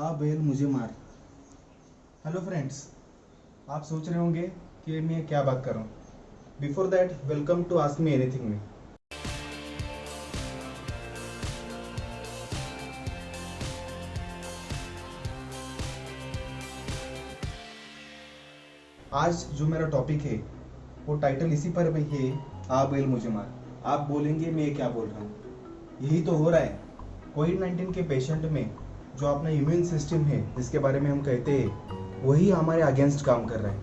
आ बैल मुझे मार। हेलो फ्रेंड्स, आप सोच रहे होंगे कि मैं क्या बात कर रहा हूँ। Before that, welcome to ask me anything में। आज जो मेरा टॉपिक है वो टाइटल इसी पर भी है, आ बैल मुझे मार। आप बोलेंगे मैं क्या बोल रहा हूँ। यही तो हो रहा है। कोविड-19 के पेशेंट में जो अपना इम्यून सिस्टम है जिसके बारे में हम कहते हैं, वही हमारे अगेंस्ट काम कर रहा है।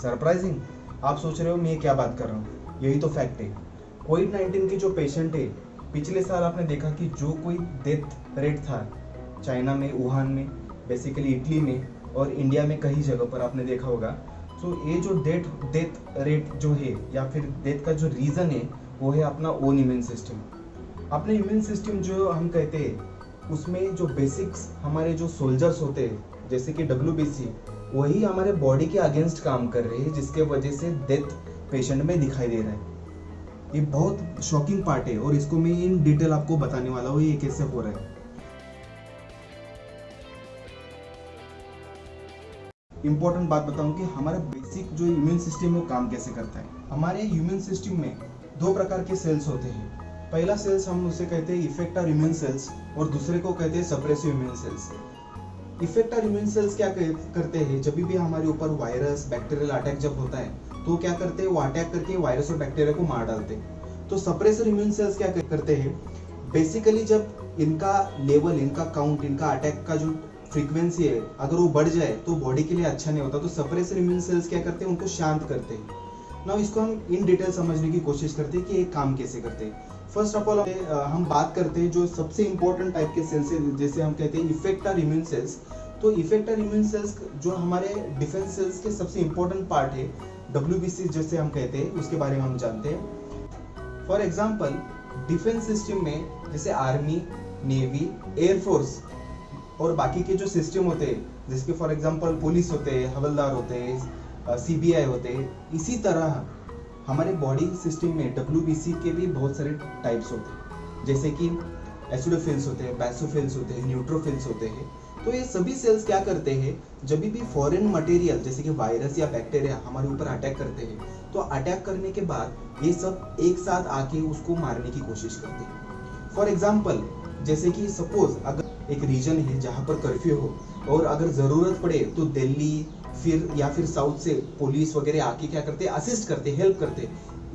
सरप्राइजिंग। आप सोच रहे हो मैं क्या बात कर रहा हूँ, यही तो फैक्ट है। कोविड-19 के जो पेशेंट है, पिछले साल आपने देखा कि जो कोई डेथ रेट था चाइना में, वुहान में, बेसिकली इटली में और इंडिया में कई जगह पर आपने देखा होगा। तो ये जो डेथ रेट जो है या फिर डेथ का जो रीज़न है वो है अपना ओन इम्यून सिस्टम। अपने इम्यून सिस्टम जो हम कहते हैं उसमें जो बेसिक्स हमारे जो सोल्जर्स होते हैं जैसे कि WBC, वही हमारे बॉडी के अगेंस्ट काम कर रहे हैं, जिसके वजह से डेथ पेशेंट में दिखाई दे रहा है। ये बहुत शॉकिंग पार्ट है और इसको मैं इन डिटेल आपको बताने वाला हूँ ये कैसे हो रहा है। इंपॉर्टेंट बात बताऊं कि हमारा बेसिक जो इम्यून सिस्टम है वो काम कैसे करता है। हमारे इम्यून सिस्टम में दो प्रकार के सेल्स होते हैं। पहला सेल्स हम उसे कहते हैं इफेक्टर इम्यून सेल्स और दूसरे को कहते हैं suppressive immune cells. Effector immune cells क्या करते हैं, जब भी हमारे ऊपर वायरस बैक्टीरियल अटैक जब होता है तो क्या करते हैं, वो अटैक करके वायरस और बैक्टीरिया को मार डालते हैं। तो सप्रेसर इम्यून सेल्स क्या करते हैं, बेसिकली जब इनका लेवल, इनका काउंट, इनका अटैक का जो फ्रीक्वेंसी है अगर वो बढ़ जाए तो बॉडी के लिए अच्छा नहीं होता। तो सप्रेसर इम्यून सेल्स क्या करते हैं, उनको शांत करते हैं। नाउ इसको हम इन डिटेल समझने की कोशिश करते हैं कि ये काम कैसे करते हैं। फर्स्ट ऑफ ऑल हम बात करते हैं जो सबसे इंपॉर्टेंट टाइप के सेल्स है, जैसे हम कहते हैं इफेक्टर इम्यून सेल्स। तो इफेक्टर इम्यून सेल्स जो हमारे डिफेंस सेल्स के सबसे इंपॉर्टेंट पार्ट है, WBC जैसे हम कहते हैं, उसके बारे में हम जानते हैं। फॉर एग्जाम्पल, डिफेंस सिस्टम में जैसे आर्मी, नेवी, एयरफोर्स और बाकी के जो सिस्टम होते हैं, जिसके फॉर एग्जांपल पुलिस होते हैं, हवलदार होते हैं, CBI होते हैं, इसी तरह हमारे बॉडी सिस्टम में WBC के भी बहुत सारे टाइप्स होते हैं, जैसे कि एसिडोफिल्स होते हैं, बेसोफिल्स होते हैं, न्यूट्रोफिल्स होते हैं। तो ये सभी सेल्स क्या करते हैं, जब भी फॉरेन मटेरियल जैसे कि वायरस या बैक्टीरिया हमारे ऊपर अटैक करते हैं तो अटैक करने के बाद ये सब एक साथ आके उसको मारने की कोशिश करते हैं। फॉर एग्जाम्पल, जैसे कि सपोज अगर एक रीजन है जहाँ पर कर्फ्यू हो और अगर ज़रूरत पड़े तो दिल्ली फिर साउथ से पुलिस वगैरह आके क्या करते हैं, असिस्ट करते, हेल्प करते।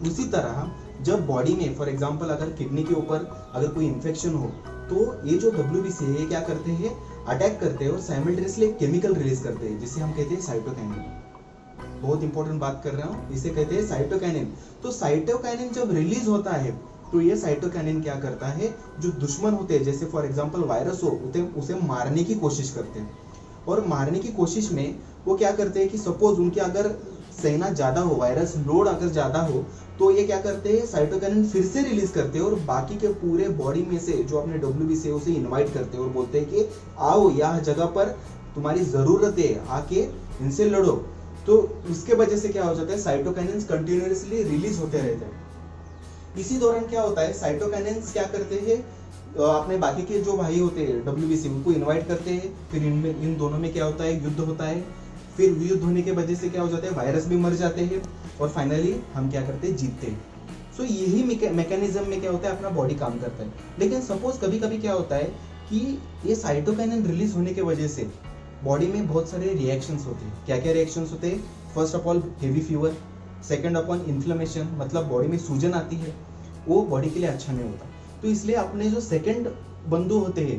उसी तरह जब बॉडी में फॉर एग्जांपल अगर किडनी के ऊपर अगर कोई इन्फेक्शन हो तो ये जो WBC है ये क्या करते हैं, अटैक करते हैं और साइमल्टेनियसली केमिकल रिलीज करते हैं जिसे हम कहते हैं साइटोकाइनिन। बहुत इंपॉर्टेंट बात कर रहा हूँ, इसे कहते हैं साइटोकाइनिन। तो साइटोकाइनिन जब रिलीज होता है तो ये साइटोकाइनिन क्या करता है, जो दुश्मन होते हैं जैसे फॉर एग्जांपल वायरस हो उसे मारने की कोशिश करते हैं। और मारने की कोशिश में वो क्या करते हैं कि सपोज उनके अगर सेना ज्यादा हो, वायरस लोड अगर ज्यादा हो तो ये क्या करते हैं, साइटोकाइनिन फिर से रिलीज करते हैं और बाकी के पूरे बॉडी में से जो अपने WBC है उसे इनवाइट करते हैं और बोलते हैं कि आओ यह जगह पर तुम्हारी जरूरत है, आके इनसे लड़ो। तो उसके वजह से क्या हो जाता है, साइटोकाइनिन कंटिन्यूअसली रिलीज होते रहते हैं। इसी दौरान क्या होता है, साइटोकाइनिन्स क्या करते हैं, अपने बाकी के जो भाई होते हैं WBC उनको इनवाइट करते हैं। फिर इन दोनों में क्या होता है, युद्ध होता है। फिर युद्ध होने के वजह से क्या हो जाता है, वायरस भी मर जाते हैं और फाइनली हम क्या करते हैं, जीतते हैं। सो यही मैकेनिज्म में क्या होता है, अपना बॉडी काम करता है। लेकिन सपोज कभी कभी क्या होता है कि ये साइटोकाइनिन रिलीज होने की वजह से बॉडी में बहुत सारे रिएक्शंस होते हैं। क्या क्या रिएक्शंस होते हैं, first of all heavy fever, second of all inflammation, मतलब बॉडी में सूजन आती है, वो बॉडी के लिए अच्छा नहीं होता। तो इसलिए अपने जो सेकंड बंधु होते हैं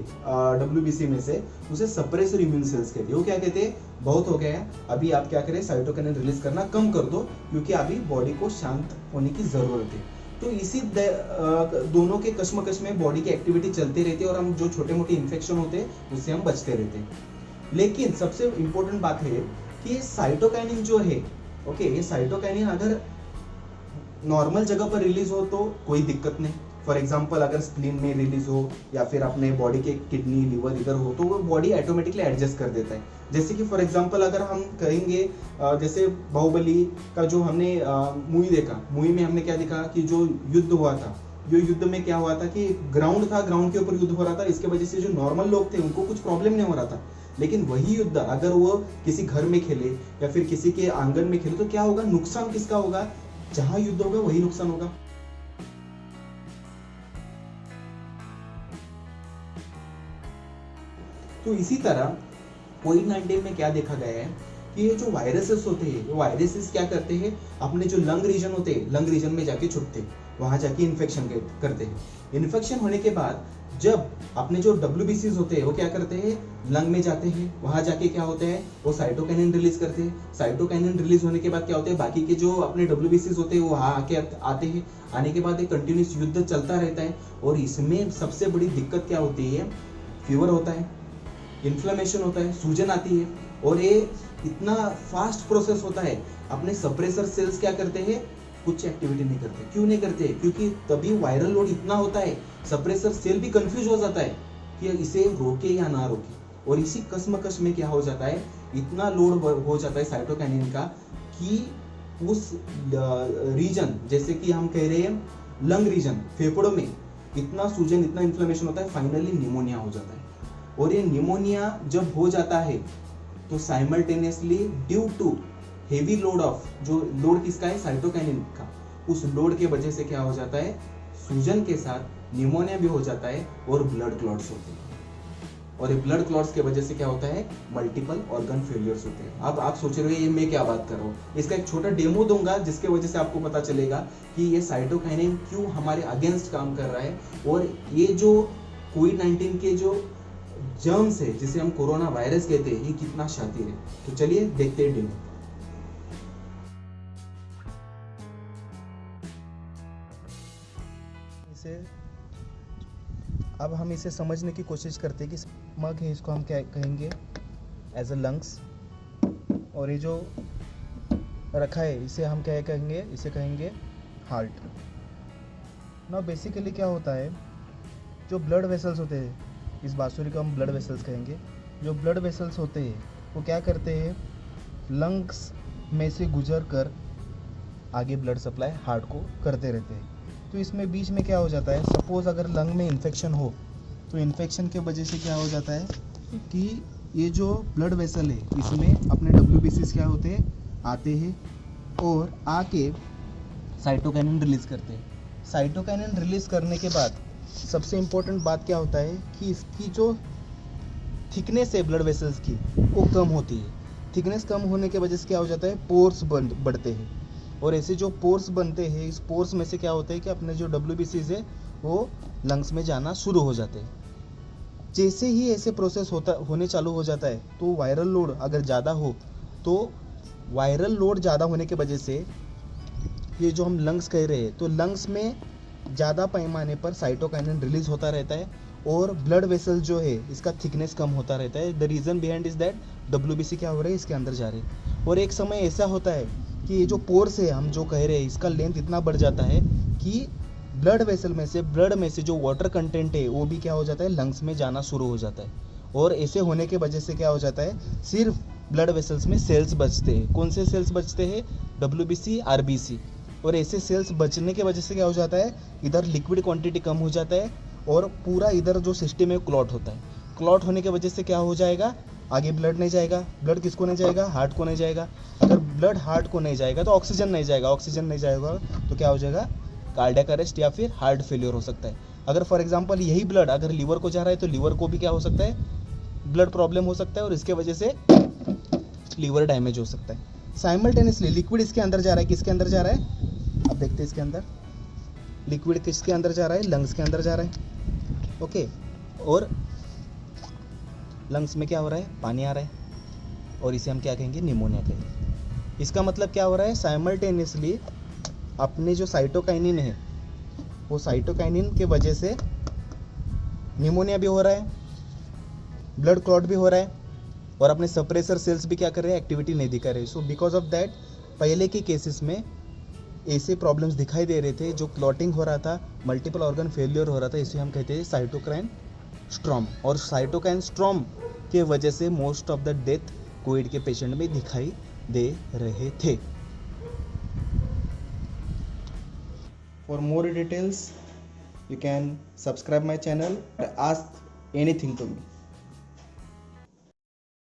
WBC में से, उसे सप्रेसर इम्यून सेल्स कहते हैं। वो क्या कहते हैं, बहुत हो गया है, अभी आप क्या करें, साइटोकाइनिन रिलीज करना कम कर दो क्योंकि अभी बॉडी को शांत होने की जरूरत है। तो इसी दोनों के कश्मकश में बॉडी की एक्टिविटी चलती रहती है और हम जो छोटे मोटे इन्फेक्शन होते हैं उससे हम बचते रहते हैं। लेकिन सबसे इंपॉर्टेंट बात है कि साइटोकाइनिन जो है, ओके, ये साइटोकाइनिन अगर नॉर्मल जगह पर रिलीज हो तो कोई दिक्कत नहीं। फॉर एग्जांपल अगर स्प्लीन में रिलीज हो या फिर अपने बॉडी के किडनी, लिवर इधर हो तो वो बॉडी ऑटोमेटिकली एडजस्ट कर देता है। जैसे कि फॉर एग्जांपल अगर हम कहेंगे, जैसे बाहुबली का जो हमने मूवी देखा, मूवी में हमने क्या देखा कि जो युद्ध हुआ था जो युद्ध में क्या हुआ था कि ग्राउंड था, ग्राउंड के ऊपर युद्ध हो रहा था, इसके वजह से जो नॉर्मल लोग थे उनको कुछ प्रॉब्लम नहीं हो रहा था। लेकिन वही युद्ध अगर वो किसी घर में खेले या फिर किसी के आंगन में खेले तो क्या होगा, नुकसान किसका होगा, जहां युद्ध होगा वही नुकसान होगा। तो इसी तरह कोविड-19 में क्या देखा गया है कि ये जो वायरसेस होते हैं, वो वायरसेस क्या करते हैं, अपने जो लंग रीजन होते हैं, लंग रीजन में जाके छुपते हैं, वहां जाके इन्फेक्शन करते हैं। इन्फेक्शन होने के बाद जब अपने जो WBCs होते हैं वो क्या करते हैं, लंग में जाते हैं, वहां जाके क्या होते हैं, वो साइटोकाइनिन रिलीज करते हैं। साइटोकाइनिन रिलीज होने के बाद क्या होते हैं, बाकी के जो अपने WBCs होते हैं वो वहां आके आते हैं। आने के बाद एक कंटिन्यूस युद्ध चलता रहता है और इसमें सबसे बड़ी दिक्कत क्या होती है, फीवर होता है, इन्फ्लेमेशन होता है, सूजन आती है और ये इतना फास्ट प्रोसेस होता है। अपने सप्रेसर सेल्स क्या करते हैं, कुछ एक्टिविटी नहीं करते। क्यों नहीं करते, क्योंकि तभी वायरल लोड इतना होता है, सप्रेसर सेल भी कंफ्यूज हो जाता है कि इसे रोके या ना रोके। और इसी कसमकश में क्या हो जाता है, इतना लोड हो जाता है साइटोकाइनिन का कि उस रीजन, जैसे कि हम कह रहे हैं लंग रीजन, फेफड़ों में इतना सूजन, इतना इन्फ्लेमेशन होता है, फाइनली निमोनिया हो जाता है। और ये निमोनिया जब हो जाता है तो simultaneously due to heavy load of, जो लोड किसका है, साइटोकाइनिन का, उस लोड के वजह से क्या हो जाता है, सूजन के साथ निमोनिया भी हो जाता है और ब्लड क्लॉट्स होते हैं। और ये ब्लड क्लॉट्स के वजह से क्या होता है, मल्टीपल ऑर्गन फेलियर्स होते हैं। अब आप सोच रहे हो ये मैं क्या बात कर रहा हूँ, इसका एक छोटा डेमो दूंगा जिसके वजह से आपको पता चलेगा कि ये साइटोकाइनिन क्यों हमारे अगेंस्ट काम कर रहा है और ये जो कोविड-19 के जो जर्म्स है, जिसे हम कोरोना वायरस कहते हैं, ये कितना शातिर है। तो चलिए देखते हैं डेमो। अब हम इसे समझने की कोशिश करते हैं कि स्टमक है, इसको हम क्या कहेंगे, एज अ लंग्स, और ये जो रखा है इसे हम क्या कहेंगे, इसे कहेंगे हार्ट। ना बेसिकली क्या होता है, जो ब्लड वेसल्स होते हैं, इस बांसुरी को हम ब्लड वेसल्स कहेंगे। जो ब्लड वेसल्स होते हैं वो क्या करते हैं, लंग्स में से गुजर कर आगे ब्लड सप्लाई हार्ट को करते रहते हैं। तो इसमें बीच में क्या हो जाता है, सपोज अगर लंग में इन्फेक्शन हो तो इन्फेक्शन के वजह से क्या हो जाता है कि ये जो ब्लड वेसल है इसमें अपने WBCs क्या होते हैं, आते हैं और आके साइटोकाइनिन रिलीज करते हैं। साइटोकाइनिन रिलीज करने के बाद सबसे इम्पोर्टेंट बात क्या होता है कि इसकी जो थिकनेस है ब्लड वेसल्स की वो कम होती है। थिकनेस कम होने की वजह से क्या हो जाता है, पोर्स बढ़ते हैं और ऐसे जो पोर्स बनते हैं, इस पोर्स में से क्या होता है कि अपने जो WBCs है वो लंग्स में जाना शुरू हो जाते हैं। जैसे ही ऐसे प्रोसेस होने चालू हो जाता है तो वायरल लोड अगर ज़्यादा हो तो वायरल लोड ज़्यादा होने की वजह से ये जो हम लंग्स कह रहे हैं, तो लंग्स में ज़्यादा पैमाने पर साइटोकाइनिन रिलीज होता रहता है और ब्लड वेसल जो है इसका थिकनेस कम होता रहता है। The reason behind is that WBC क्या हो रहा है, इसके अंदर जा रहे हैं। और एक समय ऐसा होता है कि ये जो पोर्स है हम जो कह रहे हैं, इसका लेंथ इतना बढ़ जाता है कि ब्लड वेसल में से, ब्लड में से जो वाटर कंटेंट है वो भी क्या हो जाता है, लंग्स में जाना शुरू हो जाता है। और ऐसे होने के वजह से क्या हो जाता है, सिर्फ ब्लड वेसल्स में सेल्स बचते हैं। कौन से सेल्स बचते हैं, WBC, RBC। और ऐसे सेल्स बचने के वजह से क्या हो जाता है, इधर लिक्विड क्वांटिटी कम हो जाता है और पूरा इधर जो सिस्टम है क्लॉट होता है। क्लॉट होने की वजह से क्या हो जाएगा, आगे ब्लड नहीं जाएगा। ब्लड किसको नहीं जाएगा, हार्ट को नहीं जाएगा। अगर ब्लड हार्ट को नहीं जाएगा तो ऑक्सीजन नहीं जाएगा, ऑक्सीजन नहीं जाएगा तो क्या हो जाएगा, कार्डियक अरेस्ट या फिर हार्ट फेलियर हो सकता है। अगर फॉर एग्जांपल यही ब्लड अगर लीवर को जा रहा है तो लीवर को भी क्या हो सकता है, ब्लड प्रॉब्लम हो सकता है और इसके वजह से लीवर डैमेज हो सकता है। साइमल्टेनियसली लिक्विड इसके अंदर जा रहा है, किसके अंदर जा रहा है, अब देखते हैं इसके अंदर लिक्विड किसके अंदर जा रहा है, लंग्स के अंदर जा रहा है। ओके, और लंग्स में क्या हो रहा है, पानी आ रहा है और इसे हम क्या कहेंगे, निमोनिया कहेंगे। इसका मतलब क्या हो रहा है, साइमल्टेनियसली अपने जो साइटोकाइनिन है वो साइटोकाइनिन के वजह से निमोनिया भी हो रहा है, ब्लड क्लॉट भी हो रहा है और अपने सप्रेसर सेल्स भी क्या कर रहे हैं, एक्टिविटी नहीं दिखा रहे। सो बिकॉज ऑफ दैट पहले के केसेस में ऐसे प्रॉब्लम्स दिखाई दे रहे थे, जो क्लॉटिंग हो रहा था, मल्टीपल ऑर्गन फेलियर हो रहा था, इसे हम कहते हैं साइटोकाइन स्ट्रॉम। और साइटोकाइन स्ट्रॉम के वजह से most of the death Covid के पेशेंट में दिखाई दे रहे थे। For more details you can subscribe my channel or ask anything to me.